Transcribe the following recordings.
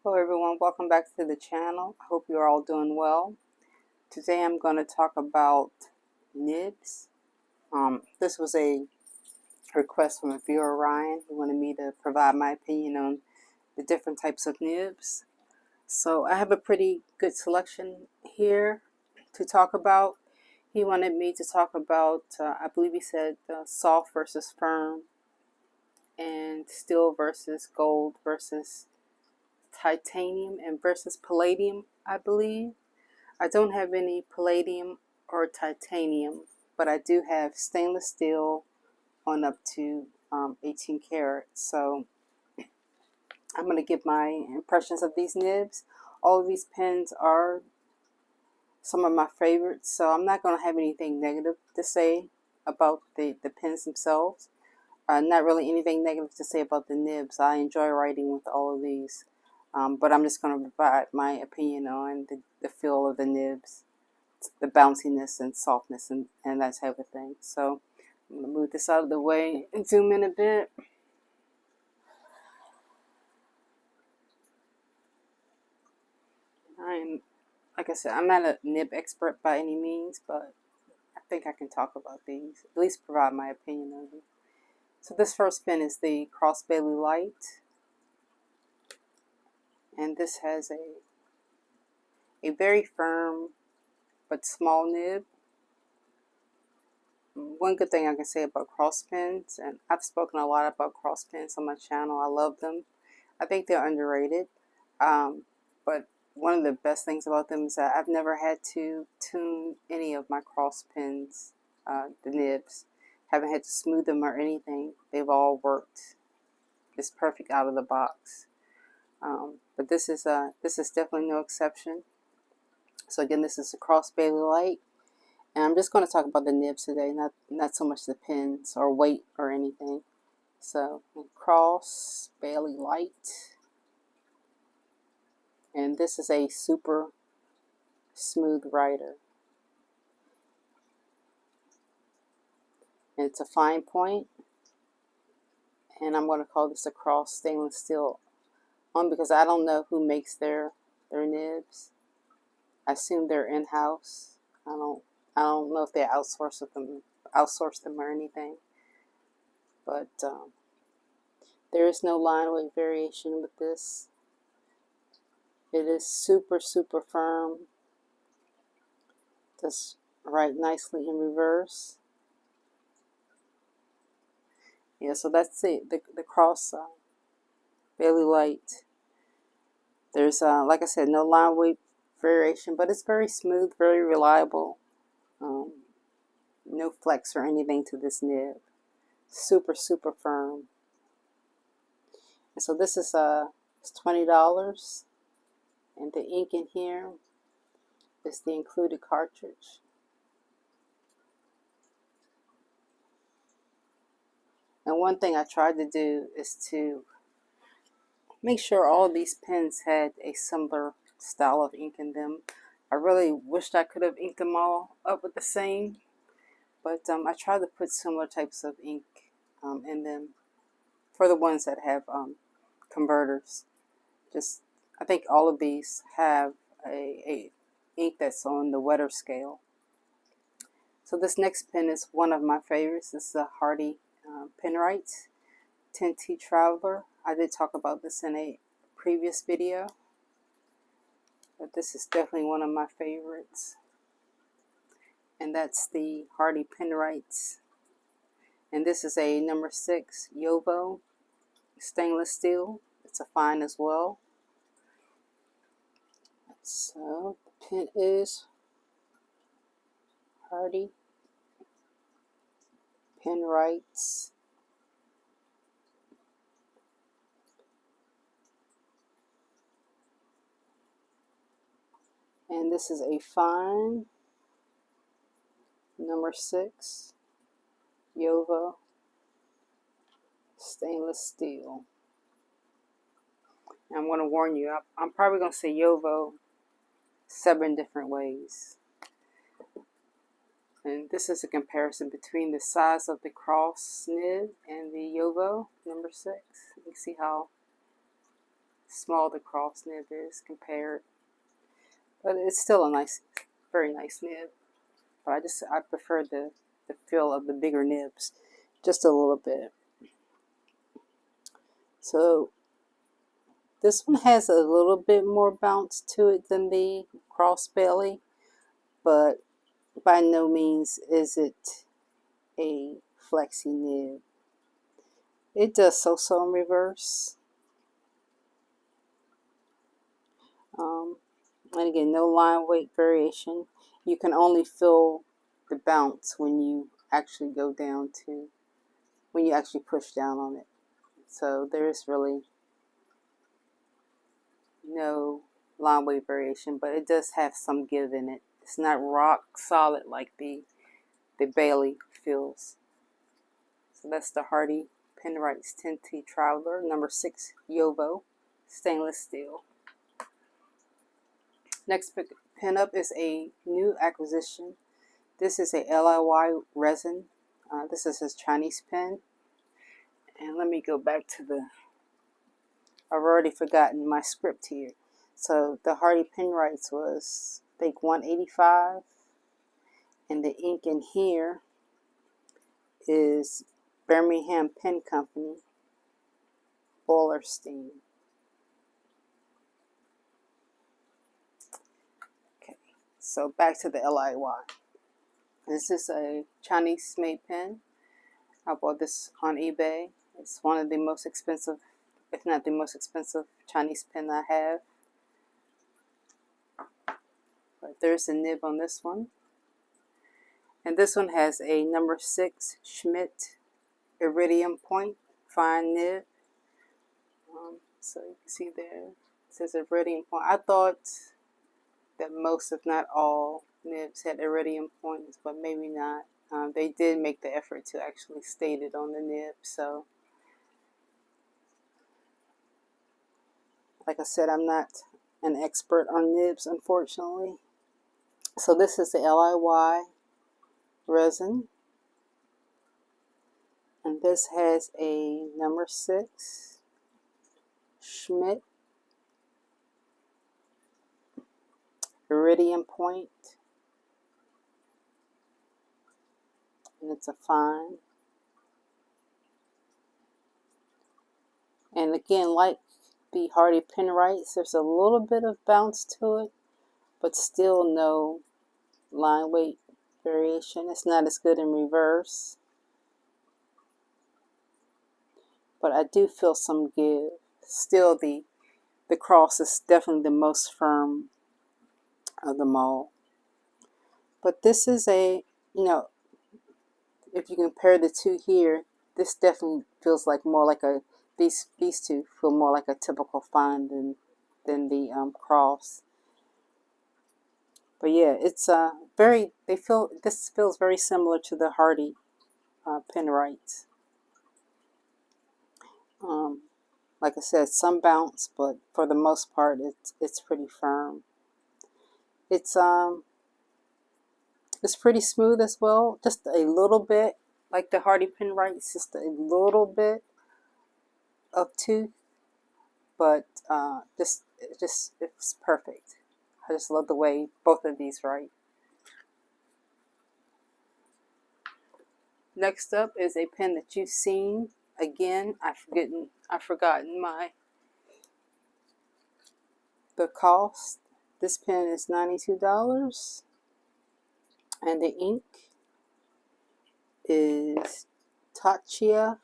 Hello everyone, welcome back to the channel. I hope you're all doing well. Today I'm going to talk about nibs. This was a request from a viewer, Ryan, who wanted me to provide my opinion on the different types of nibs. So I have a pretty good selection here to talk about. He wanted me to talk about, I believe he said soft versus firm, and steel versus gold versus titanium and versus palladium, I believe. I don't have any palladium or titanium, but I do have stainless steel on up to 18 karat. So I'm going to give my impressions of these nibs. All of these pens are some of my favorites, so I'm not going to have anything negative to say about the pens themselves. Not really anything negative to say about the nibs. I enjoy writing with all of these. But I'm just going to provide my opinion on the feel of the nibs, the bounciness and softness and that type of thing. So I'm going to move this out of the way and zoom in a bit. Like I said, I'm not a nib expert by any means, but I think I can talk about these, at least provide my opinion of them. So this first pen is the Crossbay Light. And this has a very firm but small nib. One good thing I can say about cross pens, and I've spoken a lot about cross pens on my channel, I love them. I think they're underrated. But one of the best things about them is that I've never had to tune any of my cross pens, the nibs. Haven't had to smooth them or anything. They've all worked. It's perfect out of the box. But this is definitely no exception. So again, this is the Crossbay Light, and I'm just going to talk about the nibs today, not so much the pens or weight or anything. So Crossbay Light, and this is a super smooth writer, and it's a fine point, and I'm going to call this a Cross stainless steel. Because I don't know who makes their nibs. I assume they're in-house. I don't know if they outsource them or anything. But there is no line weight variation with this. It is super firm. Just write nicely in reverse. Yeah, so that's it. The Crossbay Light. There's like I said, no line weight variation, but it's very smooth, very reliable. No flex or anything to this nib. Super firm. And so this is it's $20, and the ink in here is the included cartridge. And one thing I tried to do is to make sure all of these pens had a similar style of ink in them. I really wished I could have inked them all up with the same, but I tried to put similar types of ink in them for the ones that have converters. I think all of these have a ink that's on the wetter scale. So this next pen is one of my favorites. This is the Hardy Penwright 10T Traveler. I did talk about this in a previous video, but this is definitely one of my favorites. And that's the Hardy Penwrights. And this is a number 6 Yovo stainless steel. It's a fine as well. So the pen is Hardy Penwrights. And this is a fine number 6 Yovo stainless steel. And I'm going to warn you, I'm probably going to say Yovo 7 different ways. And this is a comparison between the size of the cross nib and the Yovo number 6. You can see how small the cross nib is compared. But it's still a nice, very nice nib. But I prefer the feel of the bigger nibs just a little bit. So this one has a little bit more bounce to it than the Crossbay, but by no means is it a flexi nib. It does so in reverse. And again, no line weight variation. You can only feel the bounce when you actually go down to, when you actually push down on it. So there is really no line weight variation, but it does have some give in it. It's not rock solid like the Bailey feels. So that's the Hardy Penrites 10T Traveler, number 6 Yovo, stainless steel. Next pinup is a new acquisition. This is a LIY resin. This is his Chinese pen. And let me go back to the, I've already forgotten my script here. So the Hardy Penrites was, I think, $185. And the ink in here is Birmingham Pen Company, Boiler Steam. Okay, so back to the LIY. This is a Chinese made pen. I bought this on eBay. It's one of the most expensive, if not the most expensive, Chinese pen I have. But there's a nib on this one. And this one has a number 6 Schmidt Iridium Point fine nib. So you can see there, it says Iridium Point. I thought that most, if not all, nibs had iridium points, but maybe not. They did make the effort to actually state it on the nib. So, like I said, I'm not an expert on nibs, unfortunately. So this is the LIY resin. And this has a number 6 Schmidt Iridium Point. And it's a fine. And again, like the Hardy Penrites, there's a little bit of bounce to it, but still no line weight variation. It's not as good in reverse, but I do feel some give. Still, the cross is definitely the most firm of them all. But this is a, you know, if you compare the two here, this definitely feels like more like a, these two feel more like a typical fine than the cross. But yeah, it's this feels very similar to the Hardy Penrites. Like I said, some bounce, but for the most part, it's pretty firm. It's pretty smooth as well, just a little bit, like the Hardy Penrites, just a little bit of tooth, but it's perfect. I just love the way both of these write. Next up is a pen that you've seen. Again, I've forgotten the cost. This pen is $92, and the ink is Tachia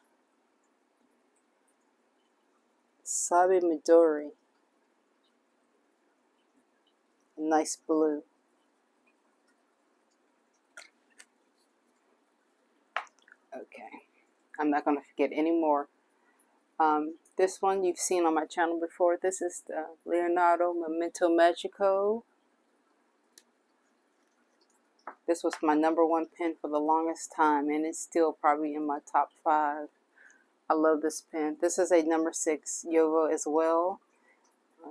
Sabi Midori. Nice blue. Okay, I'm not going to forget any more. This one you've seen on my channel before. This is the Leonardo Memento Magico. This was my #1 pen for the longest time, and it's still probably in my top 5. I love this pen. This is a number 6 Yovo as well,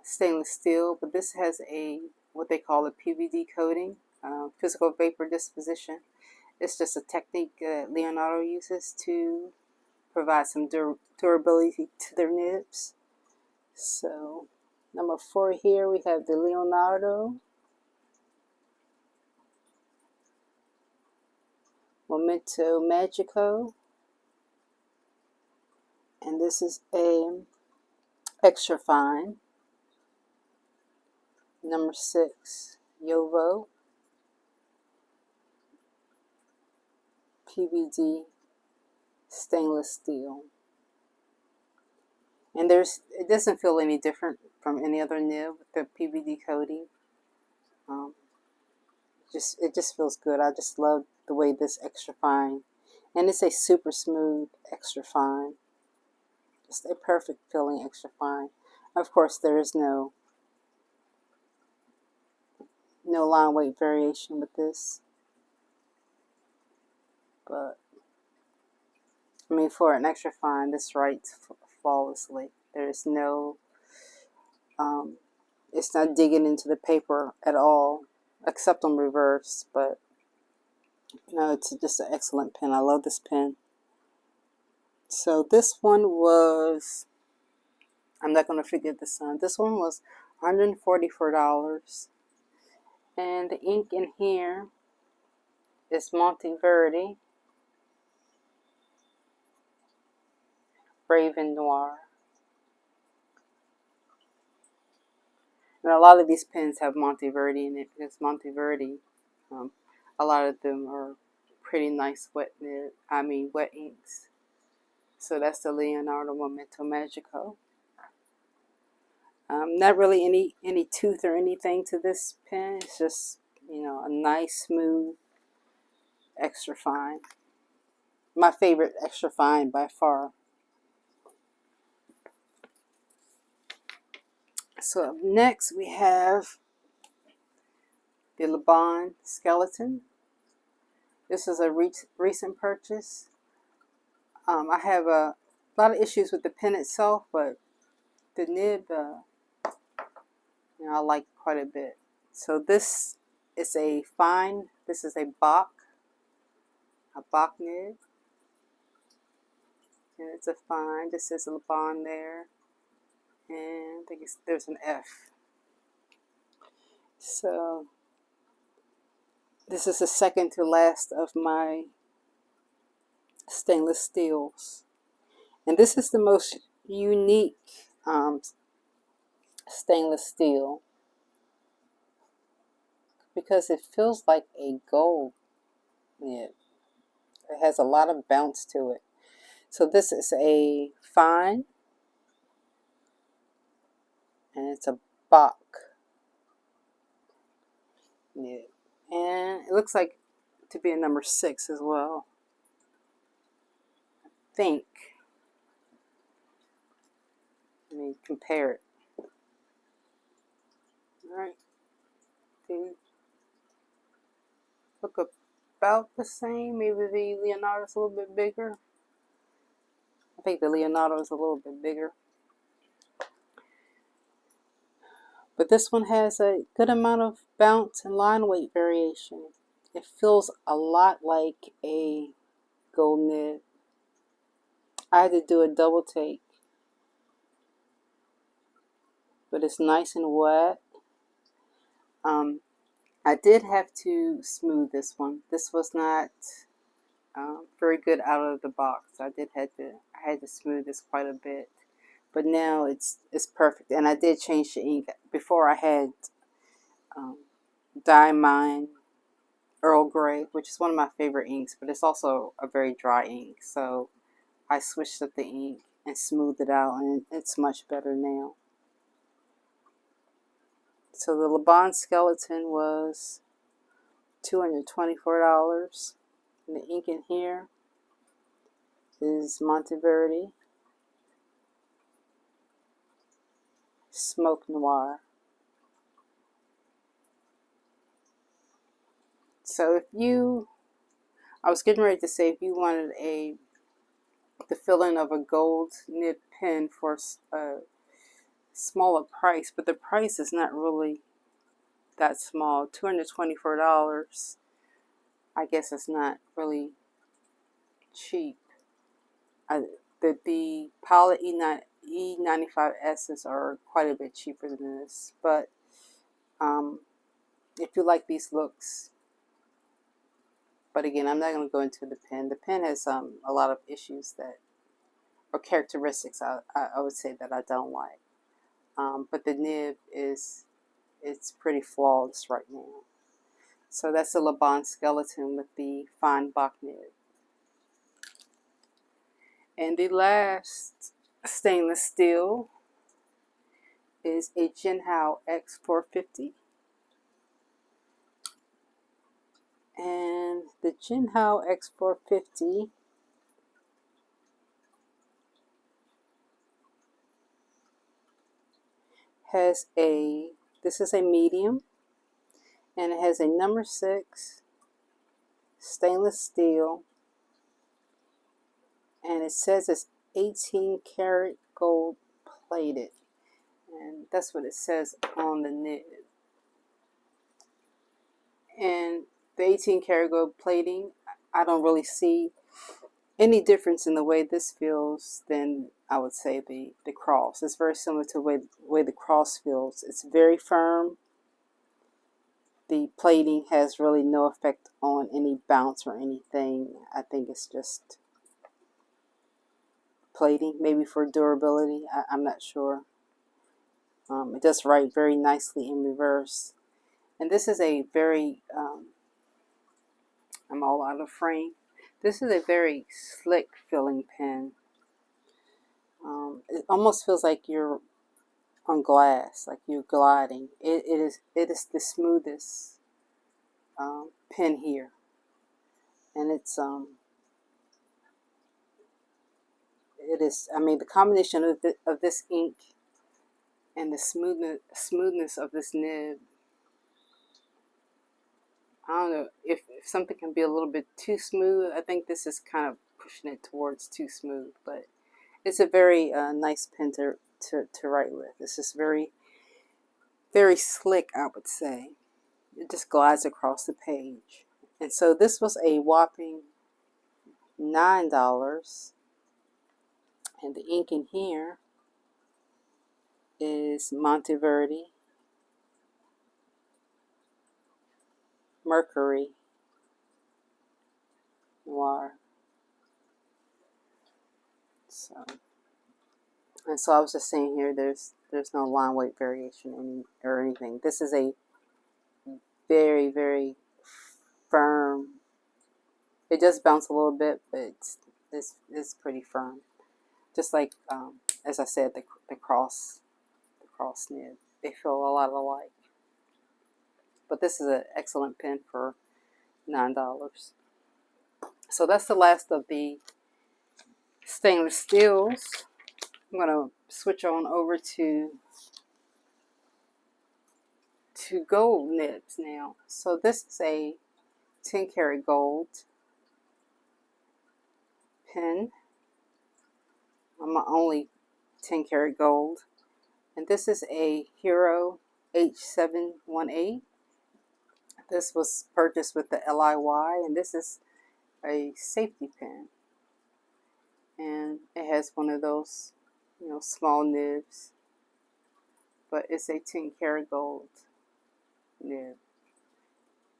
stainless steel, but this has a what they call a PVD coating, physical vapor disposition. It's just a technique that Leonardo uses to provide some durability to their nibs. So Number 4 here, we have the Leonardo Memento Magico. And this is a extra fine. Number 6, Yovo PVD stainless steel. And it doesn't feel any different from any other nib with the PVD coating. It just feels good. I just love the way this extra fine, and it's a super smooth extra fine. Just a perfect feeling extra fine. Of course, there is no line weight variation with this, but I mean, for an extra fine, this writes flawlessly. There's no, it's not digging into the paper at all, except on reverse, but no, it's just an excellent pen. I love this pen. So this one was, I'm not going to forget this one. This one was $144. And the ink in here is Monteverde Raven Noir. And a lot of these pens have Monteverde in it because Monteverde, a lot of them are pretty nice wet inks. So that's the Leonardo Memento Magico. Not really any tooth or anything to this pen. It's just, you know, a nice smooth extra fine. My favorite extra fine by far. So next we have the Lamy Skeleton. This is a recent purchase. I have a lot of issues with the pen itself, but the nib, you know, I like quite a bit. So this is a fine. This is a Bach nib, and it's a fine. This is a Lamy there, and I think there's an F. So this is the second to last of my stainless steels, and this is the most unique stainless steel because it feels like a gold nib. It has a lot of bounce to it. So this is a fine, and it's a Bach nib, and it looks like to be a number 6 as well. I think. Let me compare it. Alright. They look about the same. Maybe the Leonardo's a little bit bigger. I think the Leonardo is a little bit bigger. But this one has a good amount of bounce and line weight variation. It feels a lot like a gold nib. I had to do a double take, but it's nice and wet. I did have to smooth this one. This was not very good out of the box. I had to smooth this quite a bit, but now it's perfect. And I did change the ink. Before I had dye mine Earl Grey, which is one of my favorite inks, but it's also a very dry ink. So I switched up the ink and smoothed it out, and it's much better now. So the Lamy Skeleton was $224. And the ink in here is Monteverde Smoke Noir. So I was getting ready to say, if you wanted the feeling of a gold nib pen for a smaller price, but the price is not really that small. $224. I guess it's not really cheap. The Pilot E95S's are quite a bit cheaper than this, but if you like these looks, but again, I'm not going to go into the pen. The pen has a lot of issues that, or characteristics, I would say, that I don't like. But the nib it's pretty flawless right now. So that's the Laban skeleton with the fine Bach nib. And the last stainless steel is a Jinhao X450. And the Jinhao X450 has this is a medium, and it has a number 6 stainless steel, and it says it's 18 karat gold plated, and that's what it says on the nib. And the 18 karat gold plating, I don't really see any difference in the way this feels than, I would say, the cross. It's very similar to the way the cross feels. It's very firm. The plating has really no effect on any bounce or anything. I think it's just plating, maybe for durability. I'm not sure. It does write very nicely in reverse. And this is a very, I'm all out of frame. This is a very slick feeling pen. It almost feels like you're on glass, like you're gliding. It is the smoothest pen here, and it's it is. I mean, the combination of this ink and the smoothness of this nib. I don't know if something can be a little bit too smooth. I think this is kind of pushing it towards too smooth, but it's a very nice pen to write with. This is very, very slick, I would say. It just glides across the page. And so this was a whopping $9. And the ink in here is Monteverde, Mercury Noir. So I was just saying here, there's no line weight variation or anything. This is a very, very firm. It does bounce a little bit, but it's pretty firm. Just like as I said, the cross nib, they feel a lot alike. But this is an excellent pen for $9. So that's the last of the stainless steels. I'm going to switch on over to gold nibs now. So this is a 10 karat gold pen. I'm only 10 karat gold. And this is a Hero H718. This was purchased with the LIY, and this is a safety pen. And it has one of those, small nibs, but it's a 10 karat gold nib.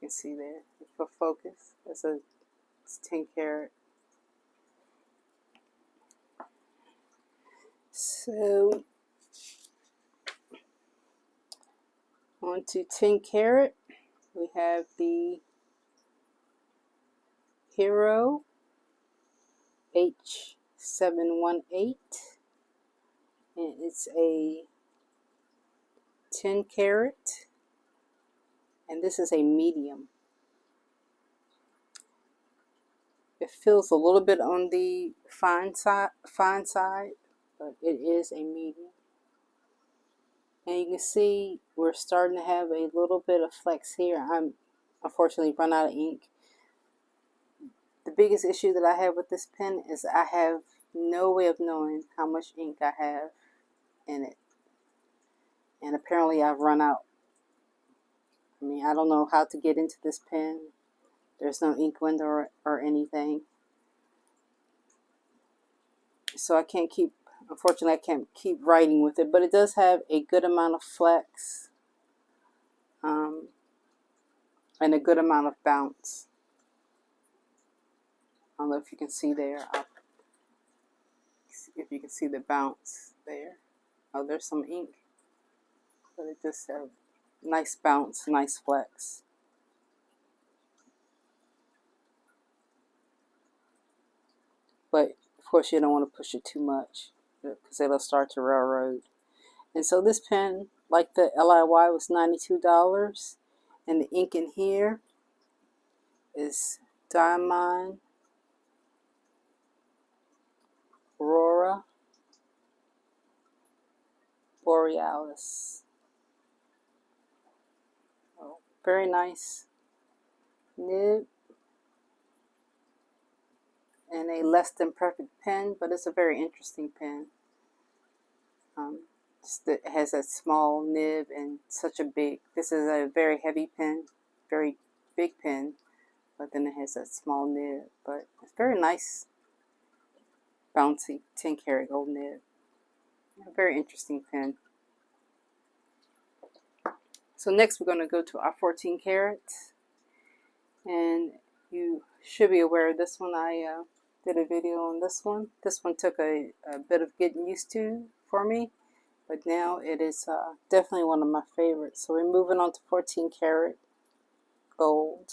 You can see there for focus. It's 10 karat. So on to 10 karat, we have the Hero H718, and it's a 10 karat, and this is a medium. It feels a little bit on the fine side, but it is a medium. And you can see we're starting to have a little bit of flex here. I'm unfortunately run out of ink. The biggest issue that I have with this pen is I have no way of knowing how much ink I have in it. And apparently I've run out. I mean, I don't know how to get into this pen. There's no ink window or anything. So I can't keep Unfortunately, I can't keep writing with it, but it does have a good amount of flex and a good amount of bounce. I don't know if you can see there. If you can see the bounce there. Oh, there's some ink, but it just has nice bounce, nice flex. But of course, you don't want to push it too much because it'll start to railroad. And so this pen, like the LIY, was $92, and the ink in here is Diamond Aurora Borealis. Oh, very nice nib and a less than perfect pen, but it's a very interesting pen. It has a small nib and such a big, this is a very heavy pen, very big pen, but then it has that small nib, but it's very nice, bouncy 10 karat gold nib. A very interesting pen. So next we're going to go to our 14 karat, and you should be aware of this one. I did a video on this one. This one took a bit of getting used to for me, but now it is definitely one of my favorites. So we're moving on to 14 karat gold.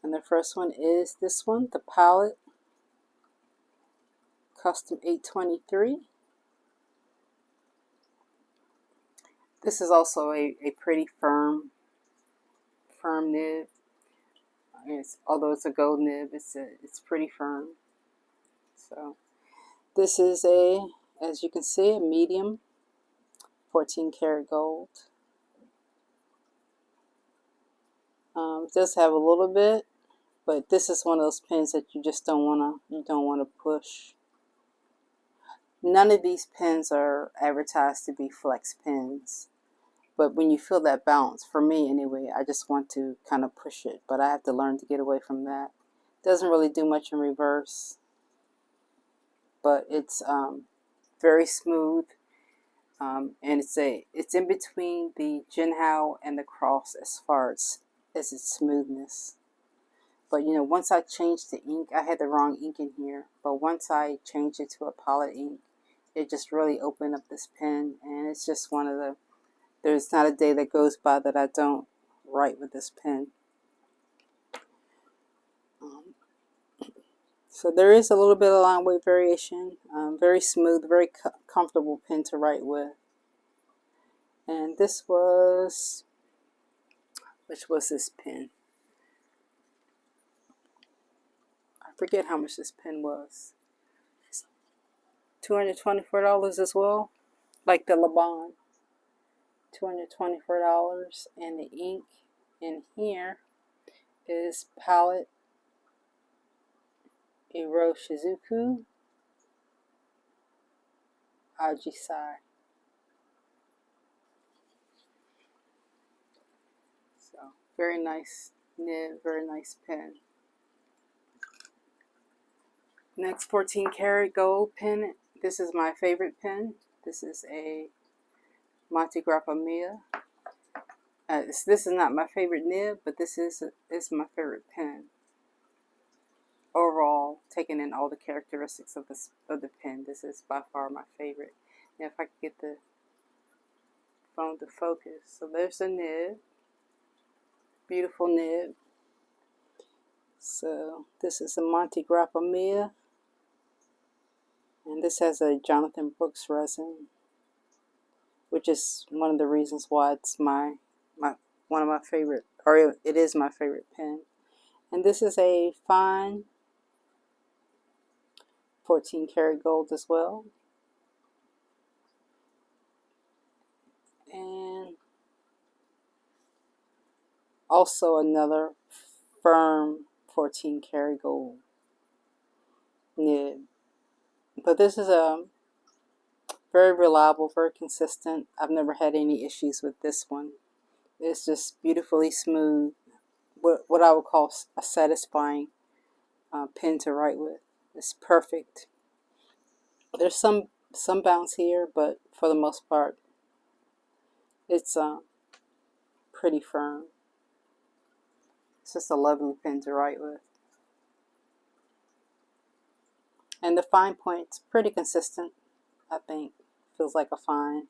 And the first one is this one, the Palette Custom 823. This is also a pretty firm nib. Although it's a gold nib, it's pretty firm. So this is as you can see, a medium 14 karat gold. It does have a little bit, but this is one of those pens that you just don't wanna push. None of these pens are advertised to be flex pens, but when you feel that bounce, for me anyway, I just want to kind of push it, but I have to learn to get away from that. It doesn't really do much in reverse, but it's very smooth, and it's in between the Jinhao and the Cross as far as its smoothness. But you know, once I changed the ink, I had the wrong ink in here, but once I changed it to a Palette ink, it just really opened up this pen, and it's just one of the, there's not a day that goes by that I don't write with this pen. So there is a little bit of line weight variation. Very smooth, very comfortable pen to write with. And this was, which was this pen? I forget how much this pen was. $224 as well, like the Laban. $224, and the ink in here is Palette Iro Shizuku Ajisai. So very nice nib, very nice pen. Next 14 karat gold pen. This is my favorite pen. This is a Montblanc Mia. This is not my favorite nib, but this is my favorite pen. Overall, taking in all the characteristics of the pen, this is by far my favorite. Now, if I could get the phone to focus. So there's the nib. Beautiful nib. So this is a Montblanc Mia. And this has a Jonathan Brooks resin, which is one of the reasons why it's one of my favorite, or it is my favorite pen. And this is a fine 14 karat gold as well. And also another firm 14 karat gold nib. But this is a very reliable, very consistent. I've never had any issues with this one. It's just beautifully smooth. What I would call a satisfying pen to write with. It's perfect. There's some bounce here, but for the most part, it's pretty firm. It's just a lovely pen to write with. And the fine point's pretty consistent, I think. Feels like a fine.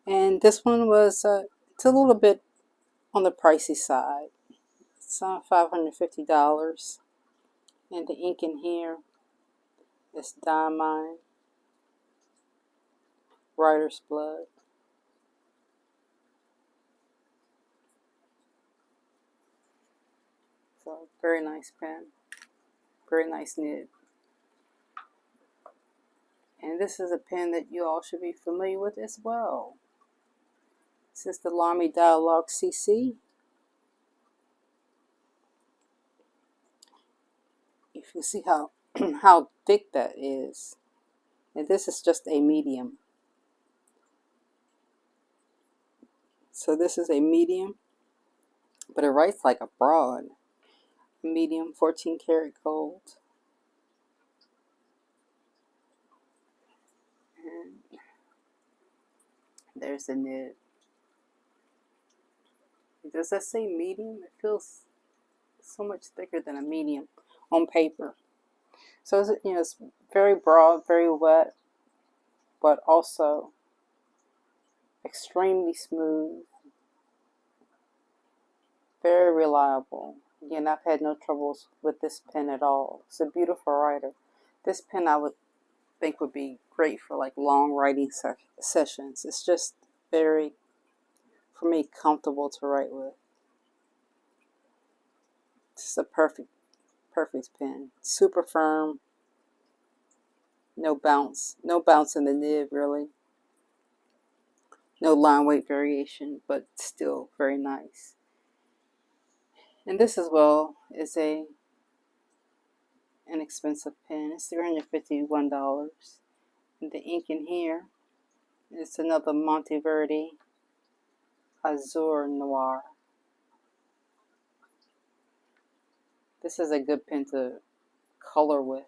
And this one was, it's a little bit on the pricey side. It's $550. And the ink in here is Diamine Writer's Blood. So, very nice pen. Very nice nib. And this is a pen that you all should be familiar with as well. This is the Lamy Dialogue CC. If you see how how thick that is, and this is just a medium. So this is a medium, but it writes like a broad. Medium, 14 karat gold. And there's the nib. Does that say medium? It feels so much thicker than a medium on paper. So it's, it's very broad, very wet, but also extremely smooth, very reliable. Again, I've had no troubles with this pen at all. It's a beautiful writer. This pen I would think would be great for like long writing sessions. It's just very, for me, comfortable to write with. It's a perfect pen. Super firm. No bounce in the nib really. No line weight variation, but still very nice. And this as well is an inexpensive pen. It's $351. And the ink in here is another Monteverde Azure Noir. This is a good pen to color with.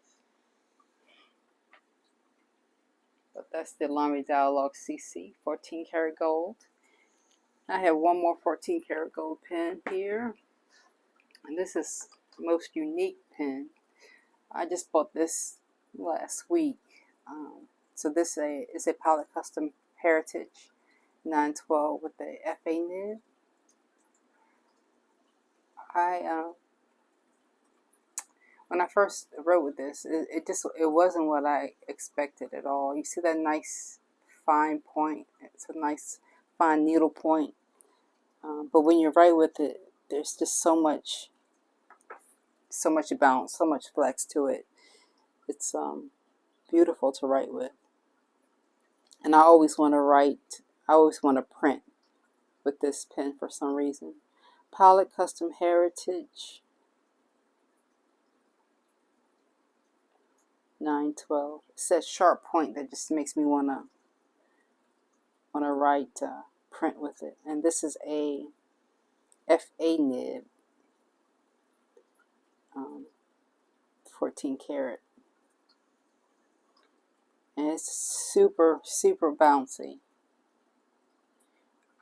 But that's the Lamy Dialogue CC, 14 karat gold. I have one more 14 karat gold pen here. And this is the most unique pen. I just bought this last week. So this is a Pilot Custom Heritage 912 with the FA nib. When I first wrote with this, it wasn't what I expected at all. You see that nice fine point? It's a nice fine needle point. But when you write with it, there's just so much bounce, so much flex to it. It's beautiful to write with. And I always want to print with this pen for some reason. Pilot Custom Heritage 912. It says sharp point that just makes me wanna write print with it. And this is a FA nib, 14 karat, and it's super bouncy.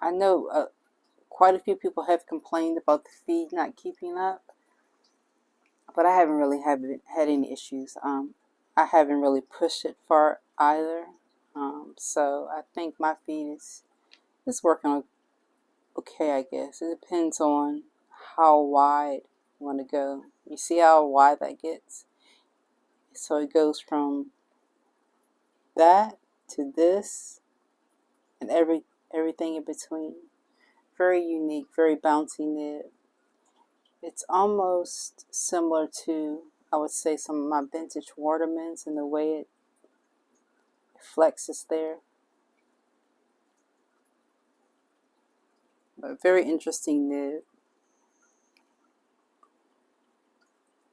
I know quite a few people have complained about the feed not keeping up, but I haven't really had any issues. I haven't really pushed it far either, so I think my feed is working okay, I guess. It depends on how wide you want to go. You see how wide that gets? So it goes from that to this and everything in between. Very unique, very bouncy nib. It's almost similar to, I would say, some of my vintage Watermans in the way it flexes there. A very interesting nib.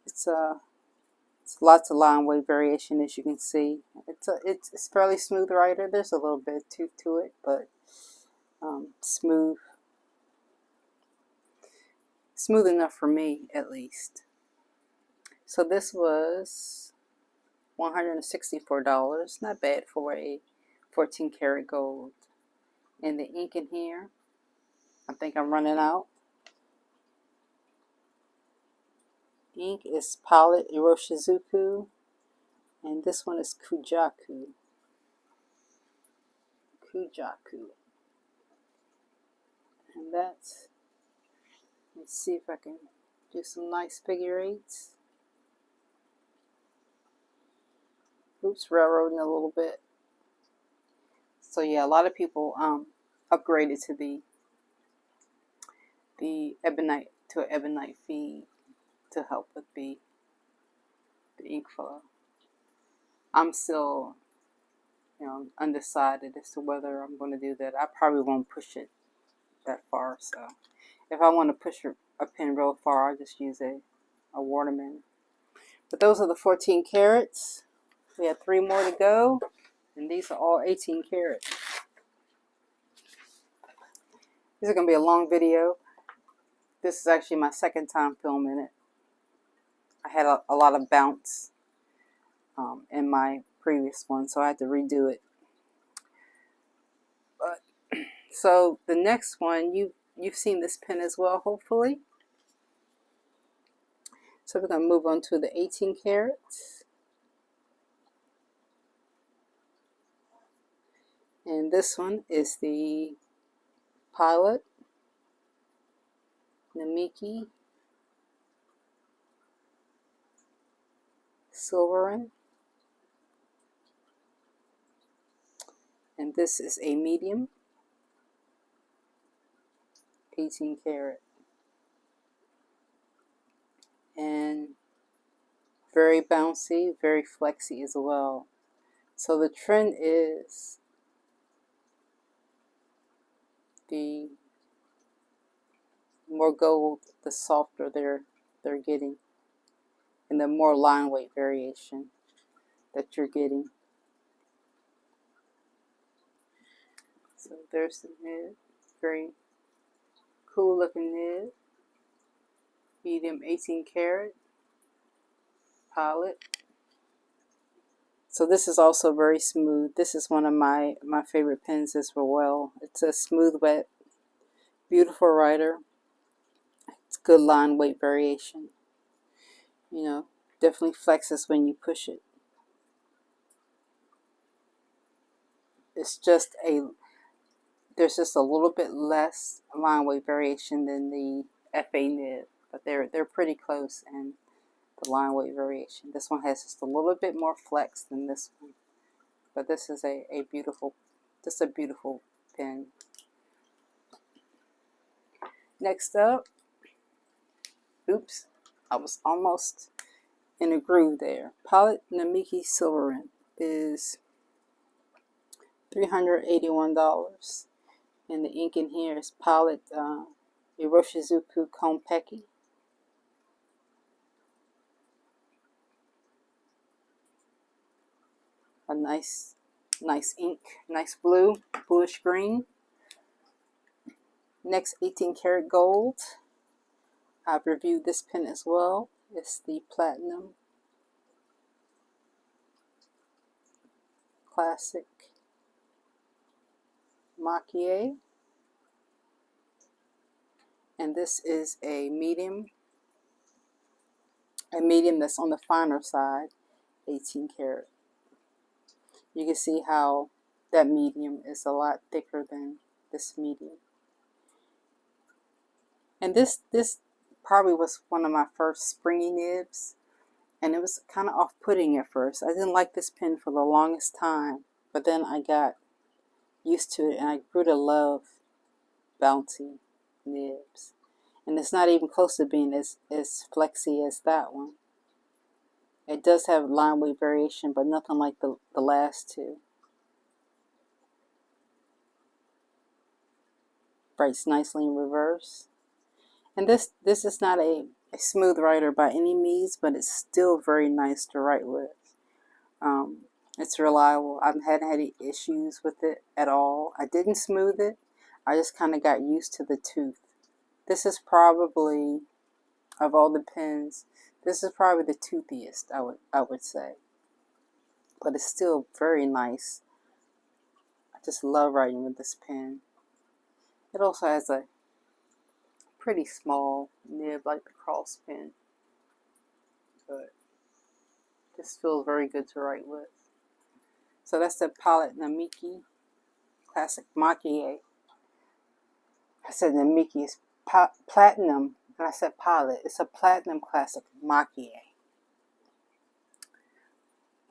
It's lots of line weight variation, as you can see. It's fairly smooth writer. There's a little bit of tooth to it, but smooth enough for me, at least. So this was $164. Not bad for a 14 karat gold. And the ink in here, I think I'm running out. Ink is Palette Iroshizuku, and this one is Kujaku. And that's, let's see if I can do some nice figure eights. Oops, railroading a little bit. So yeah, a lot of people upgraded to the ebonite, to an ebonite feed to help with the ink flow. I'm still, undecided as to whether I'm going to do that. I probably won't push it that far. So if I want to push a pen real far, I'll just use a Waterman. But those are the 14 carats. We have 3 more to go, and these are all 18 karat. This is going to be a long video. This is actually my second time filming it. I had a lot of bounce in my previous one, so I had to redo it. But so the next one, you've seen this pen as well, hopefully. So we're going to move on to the 18 carats. And this one is the Pilot Namiki Silverin. And this is a medium 18 karat. And very bouncy, very flexy as well. So the trend is the more gold, the softer they're getting, and the more line weight variation that you're getting. So there's the nib, very cool looking nib, medium 18 karat Pilot. So this is also very smooth. This is one of my favorite pens as well. It's a smooth, wet, beautiful writer. It's good line weight variation. Definitely flexes when you push it. It's just there's just a little bit less line weight variation than the FA nib, but they're pretty close in the line weight variation. This one has just a little bit more flex than this one, but this is a beautiful pen. Next up, oops, I was almost in a groove there. Pilot Namiki Silverin is $381, and the ink in here is Pilot Iroshizuku Konpeki. A nice ink, nice bluish green. Next, 18 karat gold. I've reviewed this pen as well. It's the Platinum Classic Maquille, and this is a medium that's on the finer side, 18 karat. You can see how that medium is a lot thicker than this medium. And this probably was one of my first springy nibs, and it was kind of off-putting at first. I didn't like this pen for the longest time, but then I got used to it and I grew to love bouncy nibs. And it's not even close to being as flexy as that one. It does have line weight variation, but nothing like the last two. Writes nicely in reverse. And this is not a smooth writer by any means, but it's still very nice to write with. It's reliable. I haven't had any issues with it at all. I didn't smooth it. I just kind of got used to the tooth. This is probably, of all the pens, this is probably the toothiest, I would say. but it's still very nice. I just love writing with this pen. It also has a pretty small nib like the Cross pen, but this feels very good to write with. So that's the palette Namiki Classic Maki. I said Namiki is platinum, and I said palette. It's a platinum classic Maki.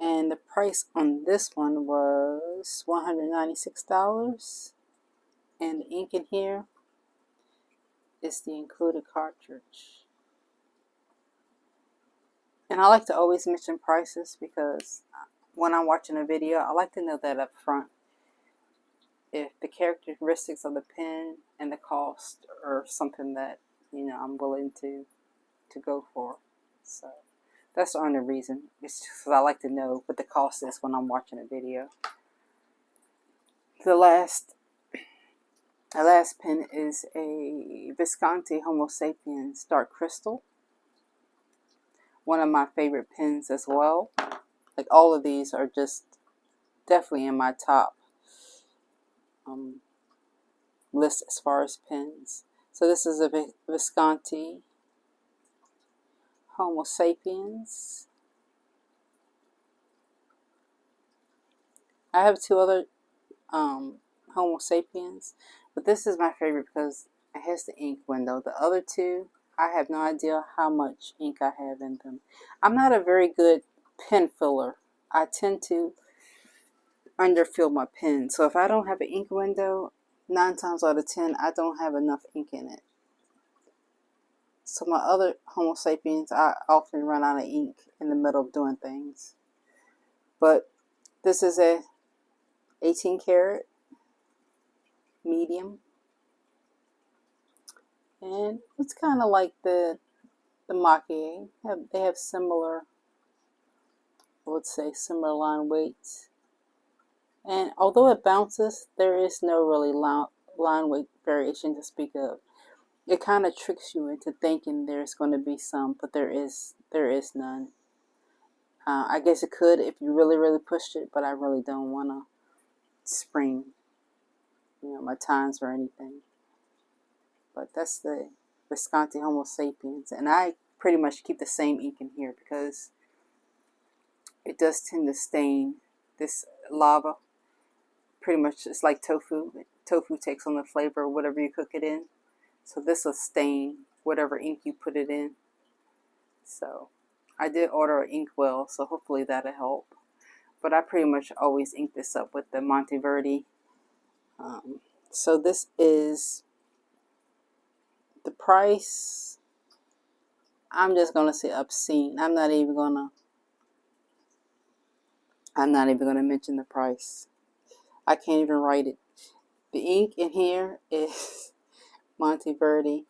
And the price on this one was $196. And the ink in here is the included cartridge. And I like to always mention prices because when I'm watching a video, I like to know that up front. If the characteristics of the pen and the cost are something that, you know, I'm willing to go for. So that's the only reason. It's just because I like to know what the cost is when I'm watching a video. The last pen is a Visconti Homo Sapiens Dark Crystal. One of my favorite pens as well. Like all of these are just definitely in my top list as far as pens. So this is a Visconti Homo Sapiens. I have two other Homo Sapiens, but this is my favorite because it has the ink window. The other two, I have no idea how much ink I have in them. I'm not a very good pen filler. I tend to underfill my pen. So if I don't have an ink window, 9 times out of 10, I don't have enough ink in it. So my other Homo Sapiens, I often run out of ink in the middle of doing things. But this is a 18 karat medium. And it's kind of like the Maki. They have similar, I would say, similar line weights. And although it bounces, there is no really line weight variation to speak of. It kind of tricks you into thinking there's going to be some, but there is none. I guess it could if you really pushed it, but I really don't want to spring, you know, my tines or anything. But that's the Visconti Homo Sapiens, and I pretty much keep the same ink in here because it does tend to stain. This lava pretty much it's like tofu. Tofu takes on the flavor of whatever you cook it in. So this will stain whatever ink you put it in. So I did order an ink well, so hopefully that'll help. But I pretty much always ink this up with the Monteverde. So this is the price. I'm just gonna say obscene. I'm not even gonna mention the price. I can't even write it. The ink in here is Monteverde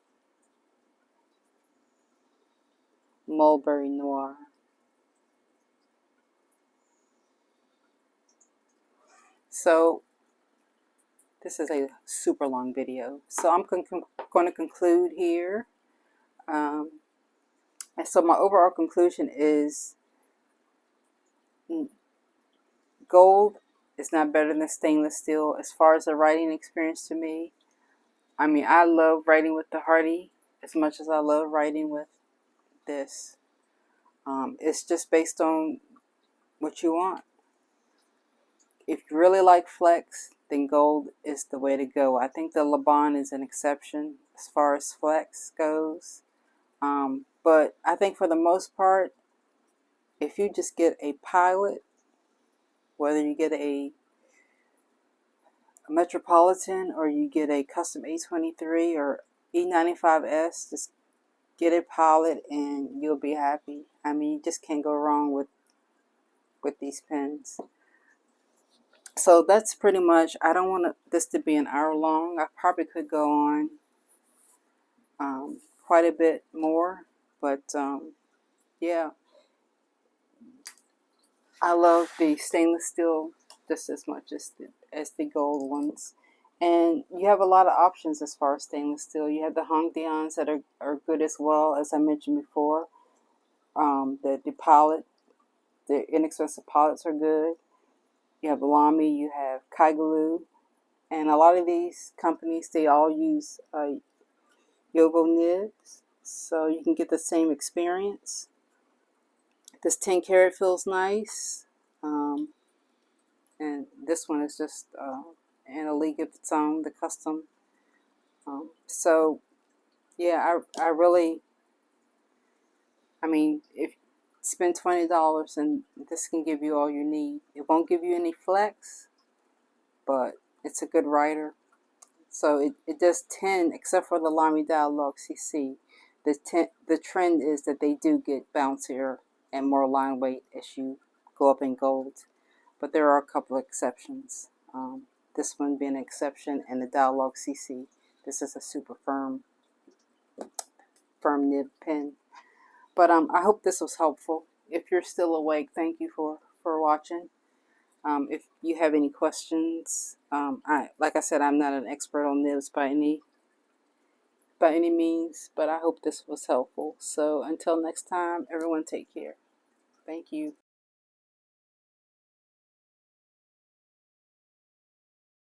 Mulberry Noir. So this is a super long video. So I'm going to conclude here. And so my overall conclusion is gold is not better than stainless steel as far as the writing experience to me. I mean, I love writing with the Hardy as much as I love writing with this. It's just based on what you want. If you really like flex, then gold is the way to go. I think the Laban is an exception as far as flex goes. But I think for the most part, if you just get a pilot, whether you get a Metropolitan or you get a custom A23 or E95S, just get a pilot and you'll be happy. I mean, you just can't go wrong with these pens. So that's pretty much, I don't want this to be an hour long. I probably could go on quite a bit more, but yeah. I love the stainless steel just as much as the gold ones. And you have a lot of options as far as stainless steel. You have the Hongdians that are good as well, as I mentioned before. The pilot, The inexpensive pallets are good. You have Lamy, you have Kaigaloo, and a lot of these companies, they all use Yogo nibs, so you can get the same experience. This 10 karat feels nice, and this one is just in a league of its own, the custom. So yeah, I really, I mean, if spend $20 and this can give you all you need. It won't give you any flex, but it's a good writer. So it does 10, except for the Lamy Dialogue CC. The trend is that they do get bouncier and more line weight as you go up in gold. But there are a couple of exceptions. This one being an exception, and the Dialogue CC. This is a super firm nib pen. But I hope this was helpful. If you're still awake, thank you for watching. If you have any questions, like I said, I'm not an expert on nibs by any means, but I hope this was helpful. So until next time, everyone take care. Thank you.